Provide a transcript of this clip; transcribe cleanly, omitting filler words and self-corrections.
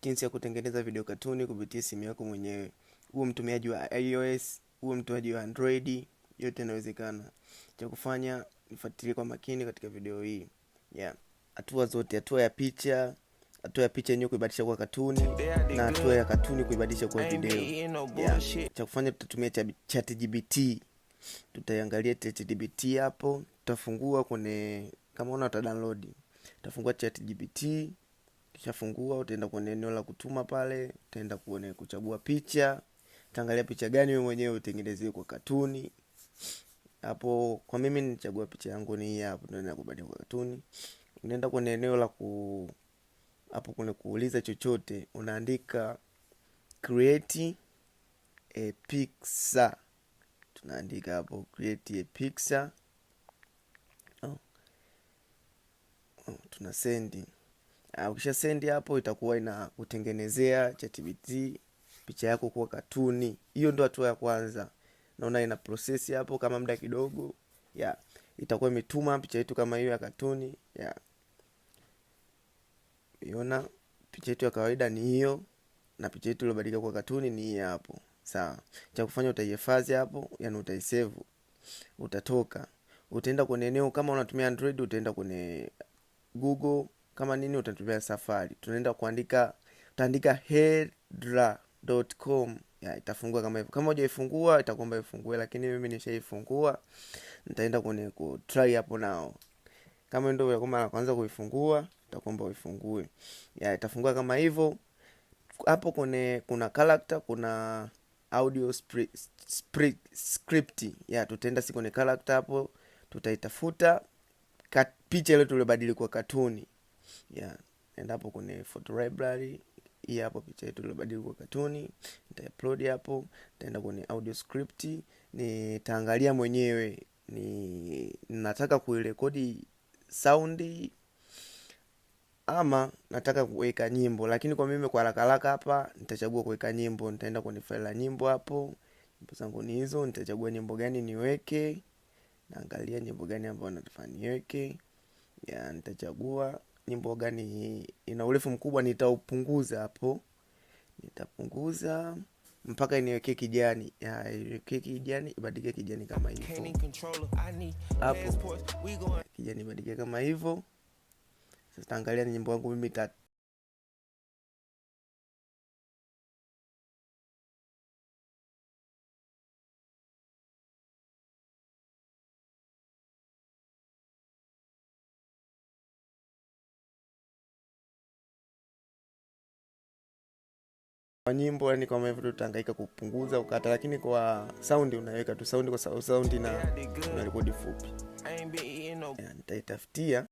jinsi ya kutengeneza video katuni kupitia simu yako mwenyewe. Uwe mtumiaji wa iOS, uwe mtumiaji wa Android, yote inawezekana. Cha kufanya nifuatilie kwa makini katika video hii. Hatua zote, hatua ya picha yenyewe kuibadilisha kuwa katuni, na hatua ya katuni kuibadilisha kuwa video. Cha kufanya tutatumia ChatGPT. Tutaiangalia ChatGPT hapo, tutafungua kwenye, kama una download, utafungua ChatGPT. Ukishafungua utaenda kwenye eneo la kutuma pale, utaenda kuchagua picha, utaangalia picha gani wewe mwenyewe utengenezee kwa katuni. Hapo kwa mimi nichagua picha yangu ni hii hapo, ndio ninakubadilisha kwa katuni. Unaenda kwenye eneo la hapo kuna kuuliza chochote, unaandika create a picture. Tunaandika hapo create a picture. Tuna send. Ukisha send hapo itakuwa inakutengenezea ChatGPT picha yako kwa katuni. Hiyo ndio hatua ya kwanza. Naona ina process hapo kama muda kidogo. Itakuwa imetuma picha yetu kama hiyo ya katuni. Unaona picha yetu ya kawaida ni hiyo, na picha yetu iliyobadilika kwa katuni ni hii hapo. Sawa. Cha kufanya utaihifadhi hapo, yani utaisave. Utatoka. Utaenda kwenye eneo, kama unatumia Android utaenda kwenye Google, kama nini utatumia Safari. Utaandika hedra.com. Itafungua kama hivyo. Kama hujaifungua itakwambia ifungue, lakini mimi nishaifungua. Nitaenda kwenye ku try hapo nao. Kama ndio ya kama kwanza kuifungua, itakwambia uifungue. Itafungua kama hivyo. Hapo kuna character, kuna audio script. Tutaenda kwenye character hapo, tutaitafuta picha ile tuliyobadili kwa katuni. Nenda hapo kwenye photo library. Hii hapo picha yetu tuliyobadili kwa katuni. Nita-upload hapo, nitaenda kwenye audio script, nitaangalia mwenyewe nataka kuirekodi saundi ama nataka kuweka nyimbo. Lakini kwa mimi kwa haraka hapa nitachagua kuweka nyimbo. Nitaenda kwenye file la nyimbo hapo. Nyimbo zangu ni hizo, nitachagua nyimbo gani niweke. Naangalia nyimbo gani ambayo nataka niweke. Nitachagua nyimbo gani ina urefu mkubwa, nitaupunguza hapo. Nitapunguza mpaka niweke kijani. Iweke kijani, ibadilike kijani kama hivyo. Hapo kijani ibadilike kama hivyo. Sasa angalia nyimbo yangu mimi kwa nyimbo, yani kama hivyo tutahangaika kupunguza ukata, lakini kwa sound unaweka tu sound, kwa sound na rekodi fupi. Nitaitafutia